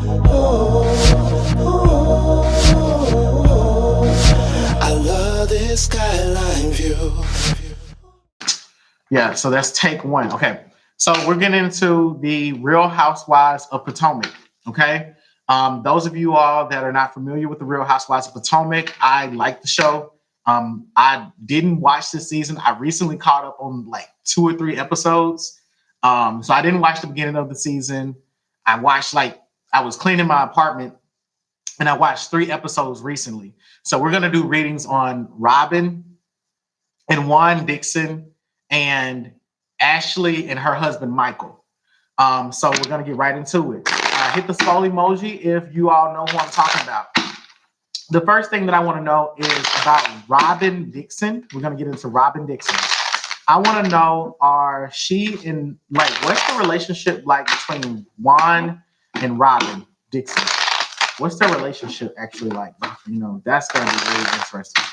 I love this skyline view. Yeah, so that's take one. Okay, so we're getting into the Real Housewives of Potomac. Okay, those of you all that are not familiar with the Real Housewives of Potomac, I like the show. I didn't watch this season. I recently caught up on like 2 or 3 episodes. So I didn't watch the beginning of the season. I watched I was cleaning my apartment and I watched 3 episodes recently. So we're gonna do readings on Robin and Juan Dixon and Ashley and her husband Michael. So we're gonna get right into it. Hit the skull emoji if you all know who I'm talking about. The first thing that I want to know is about Robin Dixon. We're gonna get into Robin Dixon. I want to know, are she in what's the relationship like between Juan and Robin Dixon? What's their relationship actually like? You know, that's gonna be really interesting.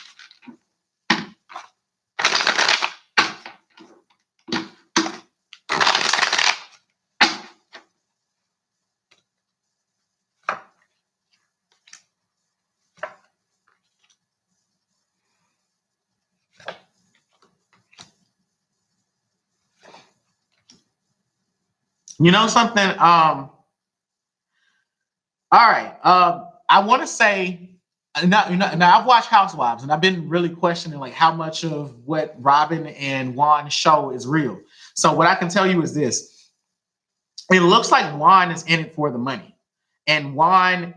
You know something? All right. I want to say now I've watched Housewives and I've been really questioning how much of what Robin and Juan show is real. So what I can tell you is this: it looks like Juan is in it for the money, and Juan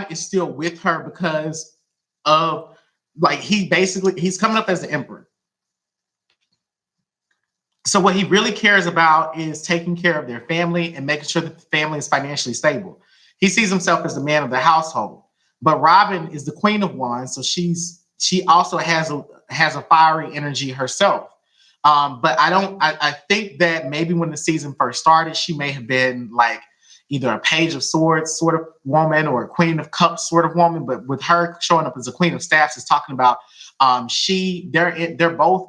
is still with her because of he's coming up as the emperor. So what he really cares about is taking care of their family and making sure that the family is financially stable. He sees himself as the man of the household. But Robin is the queen of wands, so she also has a fiery energy herself. But I think that maybe when the season first started, she may have been either a page of swords sort of woman or a queen of cups sort of woman. But with her showing up as a queen of staffs, is talking about they're both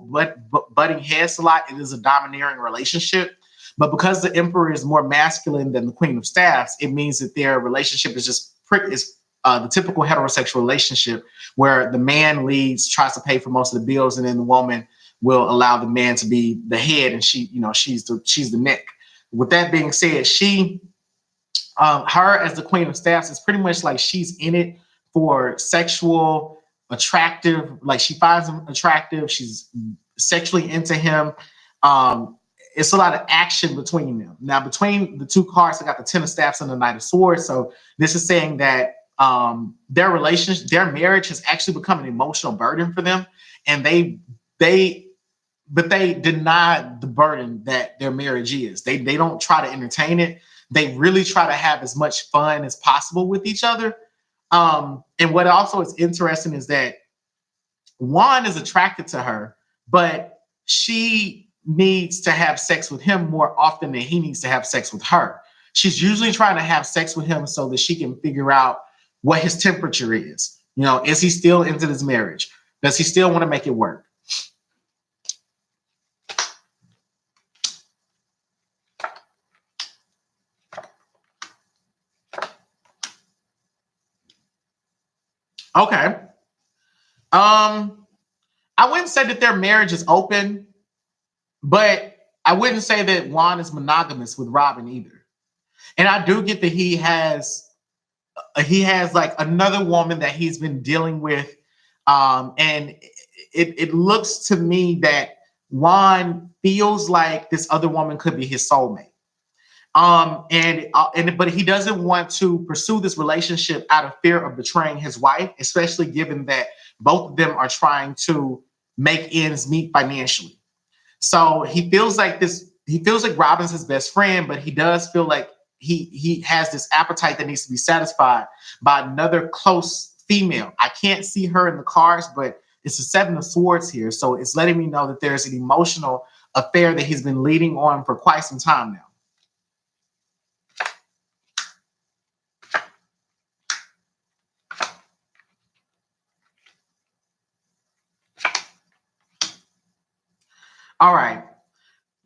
butting heads a lot. It is a domineering relationship, but because the emperor is more masculine than the queen of staffs, it means that their relationship is just the typical heterosexual relationship where the man leads, tries to pay for most of the bills, and then the woman will allow the man to be the head, and she's the neck. With that being said, her as the queen of staffs is pretty much like she's in it for sexual attractive, she finds him attractive, she's sexually into him. It's a lot of action between them. Now, between the 2 cards, I got the 10 of staffs and the Knight of Swords. So this is saying that their marriage has actually become an emotional burden for them, and they deny the burden that their marriage is. They don't try to entertain it. They really try to have as much fun as possible with each other. And what also is interesting is that Juan is attracted to her, but she needs to have sex with him more often than he needs to have sex with her. She's usually trying to have sex with him so that she can figure out what his temperature is. You know, is he still into this marriage? Does he still want to make it work? Okay. I wouldn't say that their marriage is open, but I wouldn't say that Juan is monogamous with Robin either. And I do get that he has another woman that he's been dealing with. And it looks to me that Juan feels like this other woman could be his soulmate. But he doesn't want to pursue this relationship out of fear of betraying his wife, especially given that both of them are trying to make ends meet financially. So he feels like Robin's his best friend, but he does feel like he has this appetite that needs to be satisfied by another close female. I can't see her in the cards, but it's the 7 of Swords here. So it's letting me know that there's an emotional affair that he's been leading on for quite some time now. All right.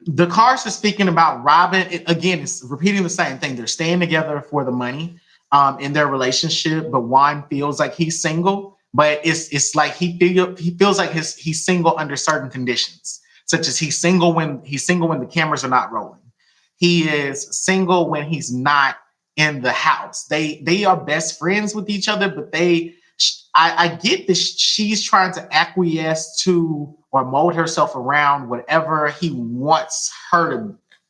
The cards are speaking about Robin. Again, it's repeating the same thing. They're staying together for the money. in their relationship, but Juan feels like he's single. But it's like he feels like he's single under certain conditions, such as he's single when the cameras are not rolling. He is single when he's not in the house. They are best friends with each other, but I get this. She's trying to acquiesce to or mold herself around whatever he wants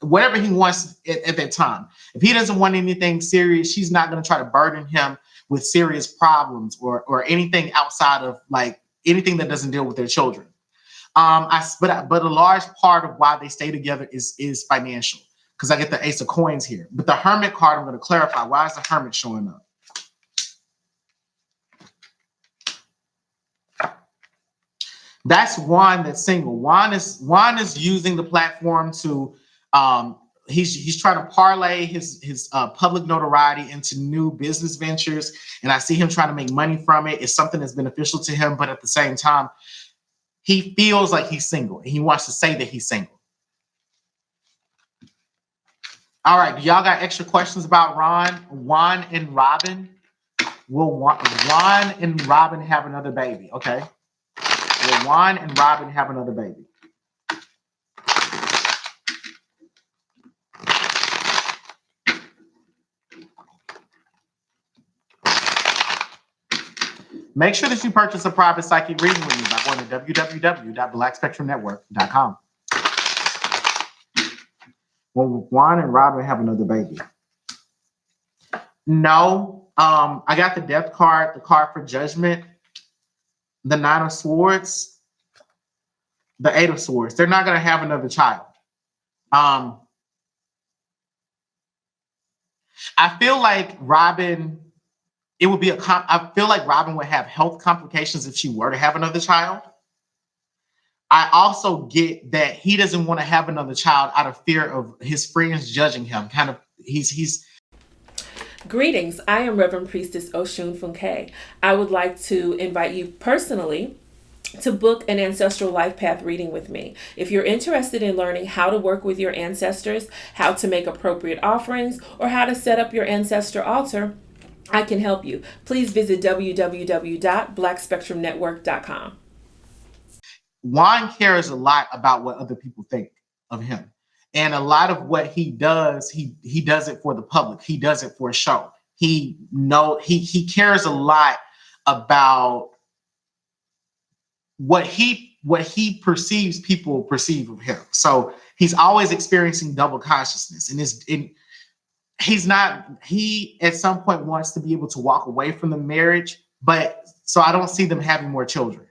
whatever he wants at that time. If he doesn't want anything serious, she's not going to try to burden him with serious problems or anything outside of like anything that doesn't deal with their children. But a large part of why they stay together is financial, because I get the Ace of Coins here. But the Hermit card, I'm going to clarify. Why is the Hermit showing up? That's Juan that's single. Juan is using the platform to he's trying to parlay his public notoriety into new business ventures, and I see him trying to make money from it. It's something that's beneficial to him, but at the same time, he feels like he's single, and he wants to say that he's single. All right, do y'all got extra questions about Juan and Robin? Will Juan and Robin have another baby? Okay. Will Juan and Robin have another baby? Make sure that you purchase a private psychic reading with me by going to www.blackspectrumnetwork.com. Will Juan and Robin have another baby? No. I got the Death card, the card for Judgment, the Nine of Swords, the Eight of Swords. They're not going to have another child. I feel like Robin, I feel like Robin would have health complications if she were to have another child. I also get that he doesn't want to have another child out of fear of his friends judging him. He's Greetings, I am Reverend Priestess Oshun Funke. I would like to invite you personally to book an ancestral life path reading with me. If you're interested in learning how to work with your ancestors, how to make appropriate offerings, or how to set up your ancestor altar, I can help you. Please visit www.blackspectrumnetwork.com. Juan cares a lot about what other people think of him. And a lot of what he does, he does it for the public. He does it for a show. He cares a lot about what he perceives people perceive of him. So he's always experiencing double consciousness, and he at some point wants to be able to walk away from the marriage, but so I don't see them having more children.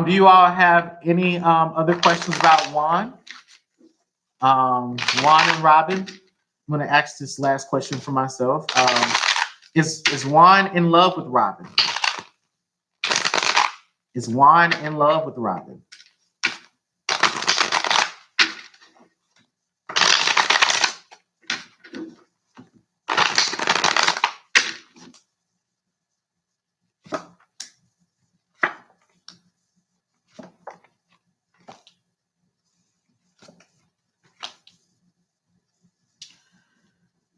Do you all have any other questions about Juan? Juan and Robin? I'm going to ask this last question for myself. Is Juan in love with Robin? Is Juan in love with Robin?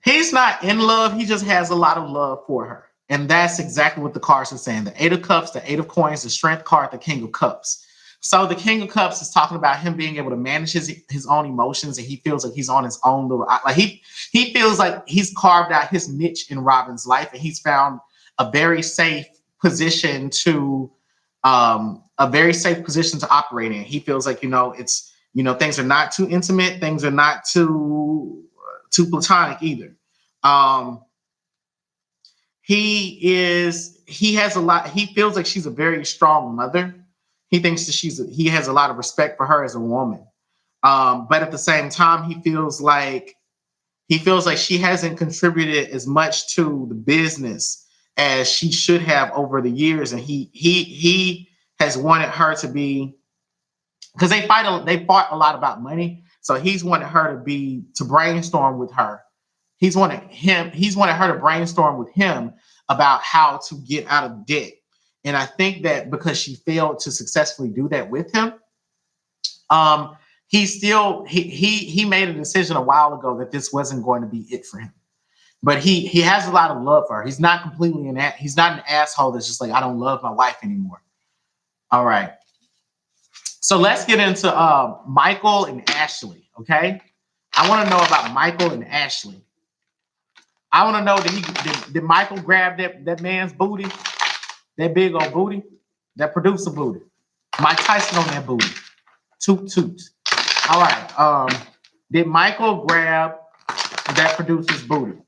He's not in love. He just has a lot of love for her. And that's exactly what the cards are saying. The Eight of Cups, the Eight of Coins, the Strength card, the King of Cups. So the King of Cups is talking about him being able to manage his own emotions, and he feels like he's on his own little, like he feels like he's carved out his niche in Robin's life, and he's found a very safe position to operate in. He feels like, it's, things are not too intimate, things are not too platonic either. He has a lot. He feels like she's a very strong mother. He thinks that he has a lot of respect for her as a woman. But at the same time, he feels like she hasn't contributed as much to the business as she should have over the years. And he has wanted her to be, because they fought a lot about money. So he's wanted her to brainstorm with her. He's wanted her to brainstorm with him about how to get out of debt. And I think that because she failed to successfully do that with him, he made a decision a while ago that this wasn't going to be it for him. But he has a lot of love for her. He's not completely he's not an asshole that's just like, I don't love my wife anymore. All right. So let's get into Michael and Ashley. Okay. I want to know about Michael and Ashley. I want to know did Michael grab that man's booty, that big old booty, that producer booty. Mike Tyson on that booty. Toot toot. All right. Did Michael grab that producer's booty?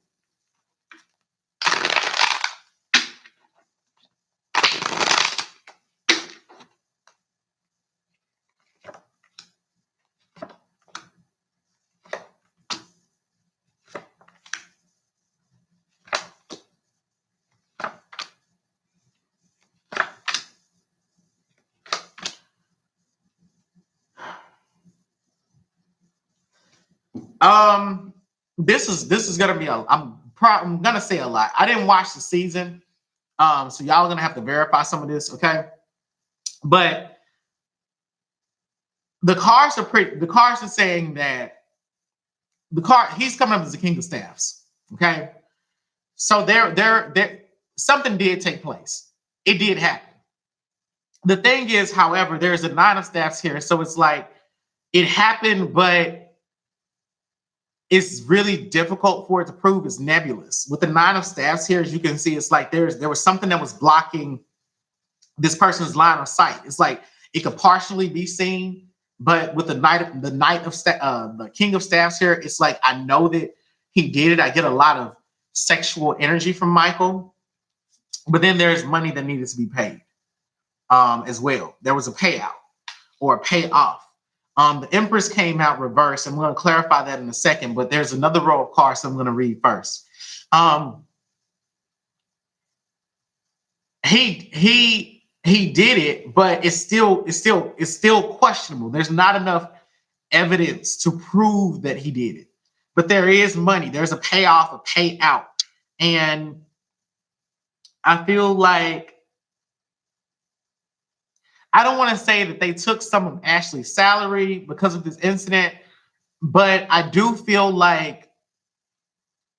This is gonna be I'm gonna say a lot. I didn't watch the season, so y'all are gonna have to verify some of this, okay? But the cards are saying that he's coming up as the king of staffs, okay? So there something did take place. It did happen. The thing is, however, there's a 9 of staffs here, so it's like it happened, but it's really difficult for it to prove. It's nebulous. With the 9 of staffs here, as you can see, it's like there was something that was blocking this person's line of sight. It's like it could partially be seen, but with the king of staffs here, it's like I know that he did it. I get a lot of sexual energy from Michael, but then there's money that needed to be paid as well. There was a payout or a payoff. The Empress came out reversed. I'm going to clarify that in a second, but there's another row of cards I'm going to read first. He did it, but it's still questionable. There's not enough evidence to prove that he did it. But there is money. There's a payoff, a payout. And I feel like I don't want to say that they took some of Ashley's salary because of this incident, but I do feel like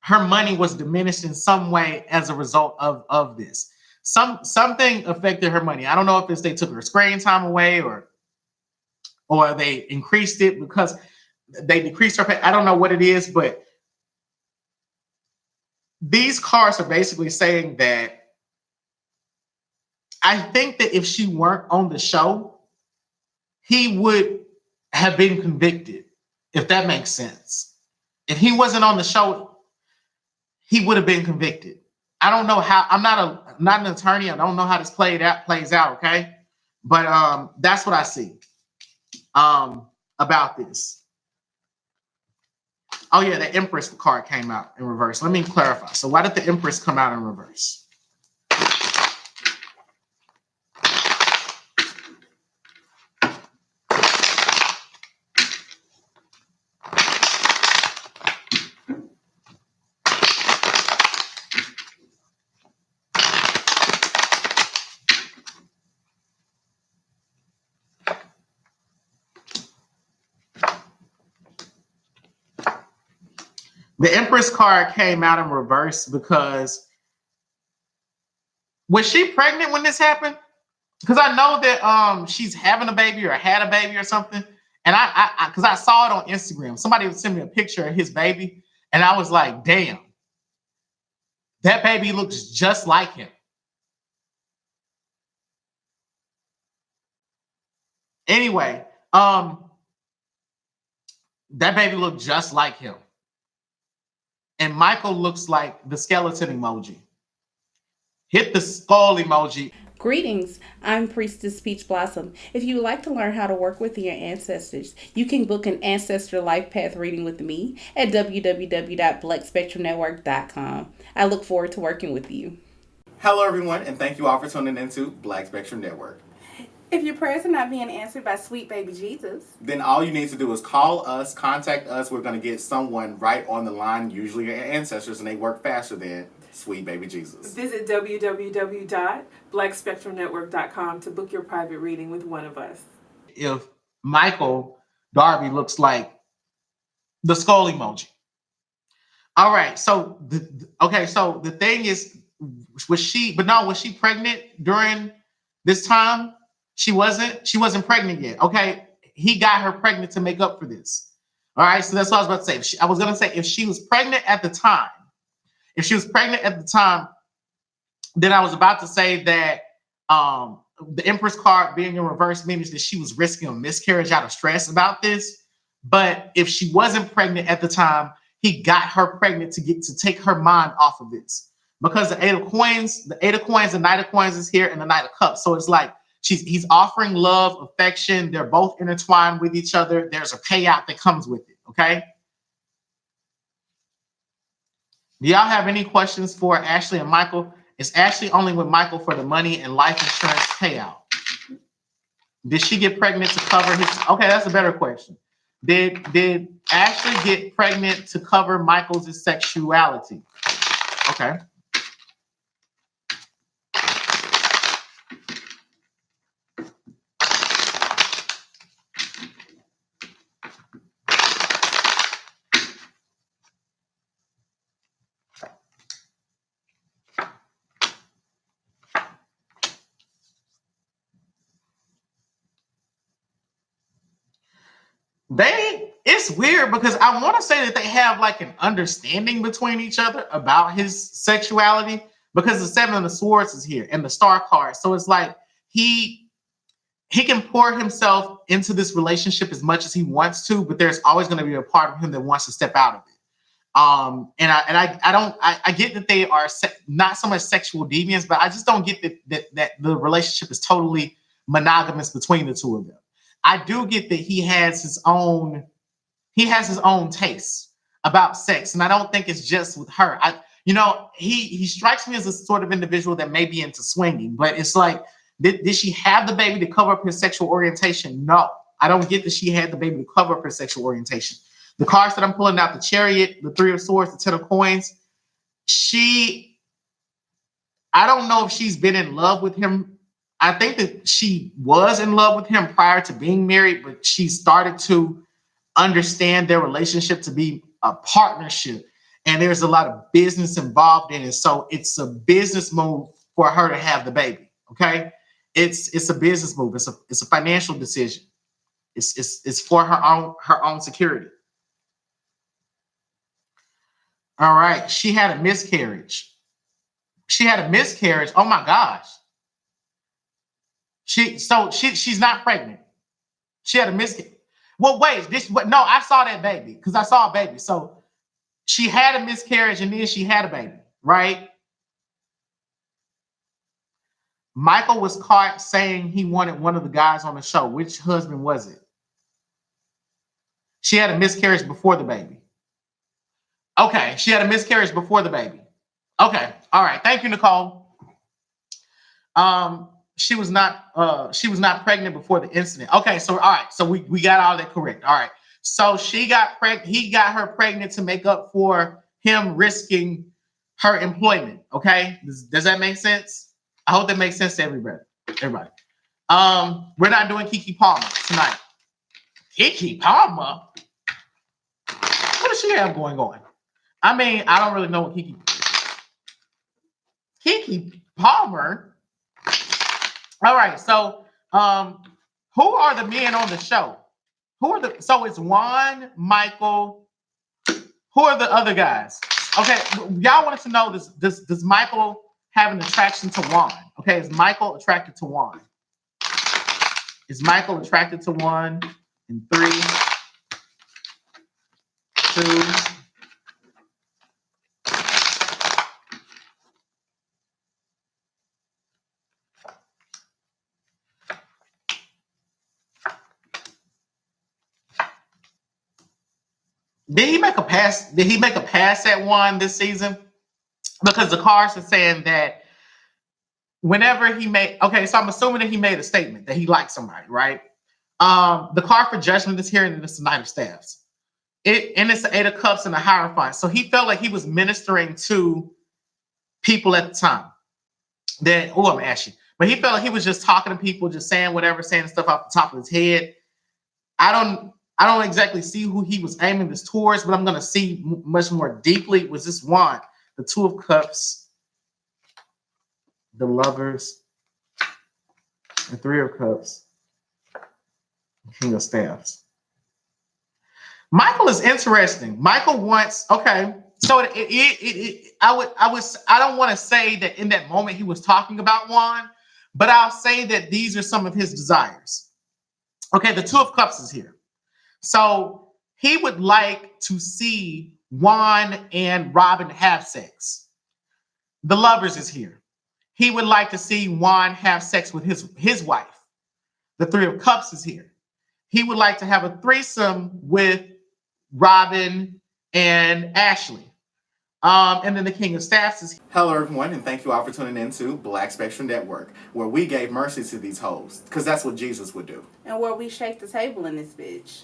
her money was diminished in some way as a result of this. Something affected her money. I don't know if it's they took her screen time away or they increased it because they decreased her pay. I don't know what it is, but these cards are basically saying that I think that if she weren't on the show, he would have been convicted, if that makes sense. If he wasn't on the show, he would have been convicted. I don't know how. I'm not an attorney. I don't know how this plays out. Okay, but that's what I see about this. Oh yeah, the Empress card came out in reverse. Let me clarify. So why did the Empress come out in reverse? The Empress card came out in reverse because was she pregnant when this happened? Because I know that she's having a baby or had a baby or something. And because I saw it on Instagram. Somebody would send me a picture of his baby. And I was like, damn, that baby looks just like him. Anyway, that baby looked just like him. And Michael looks like the skeleton emoji. Hit the skull emoji. Greetings, I'm Priestess Peach Blossom. If you would like to learn how to work with your ancestors, you can book an Ancestor Life Path reading with me at www.blackspectrumnetwork.com. I look forward to working with you. Hello everyone, and thank you all for tuning into Black Spectrum Network. If your prayers are not being answered by sweet baby Jesus, then all you need to do is call us, contact us. We're going to get someone right on the line, usually your ancestors, and they work faster than Sweet baby Jesus. Visit www.blackspectrumnetwork.com to book your private reading with one of us. If Michael Darby looks like the skull emoji. All right. So so the thing is, was she pregnant during this time? She wasn't pregnant yet. Okay. He got her pregnant to make up for this. All right. So that's what I was about to say. I was going to say, if she was pregnant at the time, then I was about to say that the Empress card being in reverse means that she was risking a miscarriage out of stress about this. But if she wasn't pregnant at the time, he got her pregnant to take her mind off of this. Because the Eight of Coins, the Knight of Coins is here, and the Knight of Cups. So it's like he's offering love, affection. They're both intertwined with each other. There's a payout that comes with it. Okay. Do y'all have any questions for Ashley and Michael? Is Ashley only with Michael for the money and life insurance payout? Did she get pregnant to cover his? Okay, that's a better question. Did Ashley get pregnant to cover Michael's sexuality? Okay. It's weird because I want to say that they have like an understanding between each other about his sexuality, because the Seven of the Swords is here and the Star card. So it's like he can pour himself into this relationship as much as he wants to, but there's always going to be a part of him that wants to step out of it. I get that they are not so much sexual deviants, but I just don't get that the relationship is totally monogamous between the two of them. I do get that he has his own tastes about sex, and I don't think it's just with her. He strikes me as a sort of individual that may be into swinging, but it's like, did she have the baby to cover up her sexual orientation? No, I don't get that she had the baby to cover up her sexual orientation. The cards that I'm pulling out, the Chariot, the Three of Swords, the Ten of Coins, I don't know if she's been in love with him. I think that she was in love with him prior to being married, but she started to understand their relationship to be a partnership. And there's a lot of business involved in it. So it's a business move for her to have the baby. Okay. It's a business move. It's a financial decision. It's for her own security. All right. She had a miscarriage. Oh my gosh. She's not pregnant. She had a miscarriage. Well, wait, no, I saw that baby because I saw a baby. So she had a miscarriage and then she had a baby, right? Michael was caught saying he wanted one of the guys on the show. Which husband was it? She had a miscarriage before the baby. Okay, she had a miscarriage before the baby. Okay, all right. Thank you, Nicole. She was not pregnant before the incident. Okay, so all right, so we got all that correct. All right. So he got her pregnant to make up for him risking her employment. Okay? Does that make sense? I hope that makes sense to everybody. We're not doing Keke Palmer tonight. Keke Palmer? What does she have going on? I mean, I don't really know what Keke Palmer. All right, so who are the men on the show? So it's Juan, Michael. Who are the other guys? Okay, y'all wanted to know this. Does Michael have an attraction to Juan? Okay, is Michael attracted to Juan? Is Michael attracted to Juan? In 3, 2. Did he make a pass at Juan this season? Because the cards are saying that whenever he made, okay, so I'm assuming that he made a statement that he liked somebody, right? The card for Judgment is here, and it's the Knight of Staves. And it's the Eight of Cups and the Hierophant. So he felt like he was ministering to people at the time. I'm ashy. But he felt like he was just talking to people, just saying whatever, saying stuff off the top of his head. I don't exactly see who he was aiming this towards, but I'm going to see much more deeply was this wand, the Two of Cups, the Lovers, the Three of Cups, King of Staffs. Michael is interesting. Michael wants, okay, so I don't want to say that in that moment he was talking about Juan, but I'll say that these are some of his desires. Okay, the Two of Cups is here. So he would like to see Juan and Robin have sex. The Lovers is here. He would like to see Juan have sex with his wife. The Three of Cups is here. He would like to have a threesome with Robin and Ashley. And then the King of Staffs is here. Hello, everyone, and thank you all for tuning in to Black Spectrum Network, where we gave mercy to these hoes, because that's what Jesus would do. And where we shake the table in this bitch.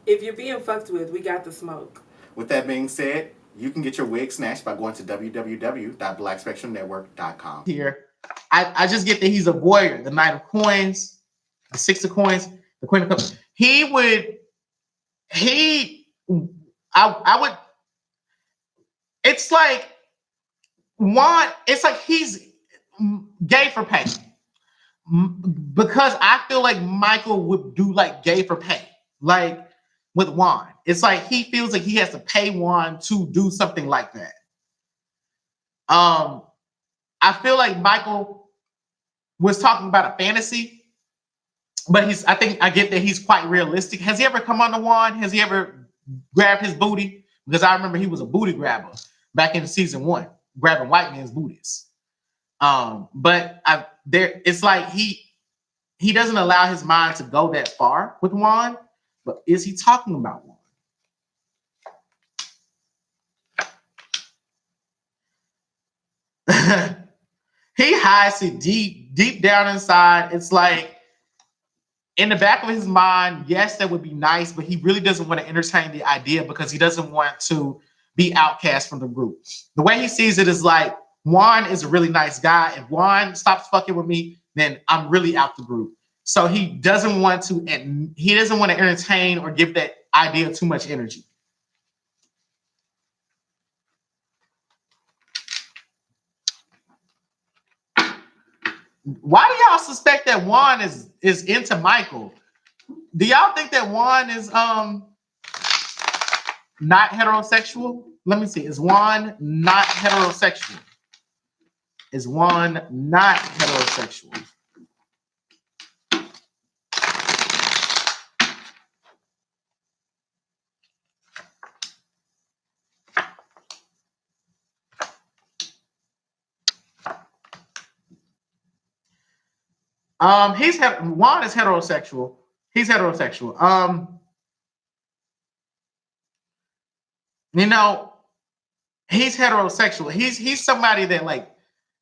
If you're being fucked with, we got the smoke. With that being said, you can get your wig snatched by going to www.blackspectrumnetwork.com. Here, I just get that he's a voyeur. The Knight of Coins, the Six of Coins, the Queen of Cups. It's like Juan, it's like he's gay for pay. Because I feel like Michael would do like gay for pay. Like with Juan. It's like he feels like he has to pay Juan to do something like that. I feel like Michael was talking about a fantasy, but I think I get that he's quite realistic. Has he ever come on to Juan? Has he ever grabbed his booty? Because I remember he was a booty grabber back in season 1, grabbing white men's booties. But it's like he doesn't allow his mind to go that far with Juan. But is he talking about Juan? He hides it deep down inside. It's like in the back of his mind, yes, that would be nice, but he really doesn't want to entertain the idea because he doesn't want to be outcast from the group. The way he sees it is like, Juan is a really nice guy. If Juan stops fucking with me, then I'm really out the group. So he doesn't want to entertain or give that idea too much energy. Why do y'all suspect that Juan is into Michael? Do y'all think that Juan is not heterosexual? Let me see. Is Juan not heterosexual? Is Juan not heterosexual? Juan is heterosexual. He's heterosexual. He's heterosexual. He's somebody that like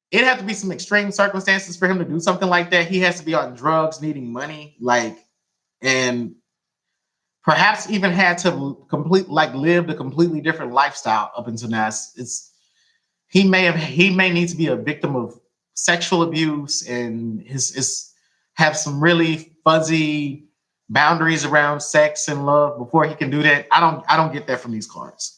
it'd have to be some extreme circumstances for him to do something like that. He has to be on drugs, needing money, and perhaps even had to live a completely different lifestyle up until now. He may need to be a victim of sexual abuse and have some really fuzzy boundaries around sex and love before he can do that. I don't get that from these cards.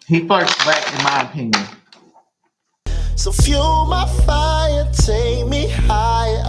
He flirts back, in my opinion. So fuel my fire, take me higher.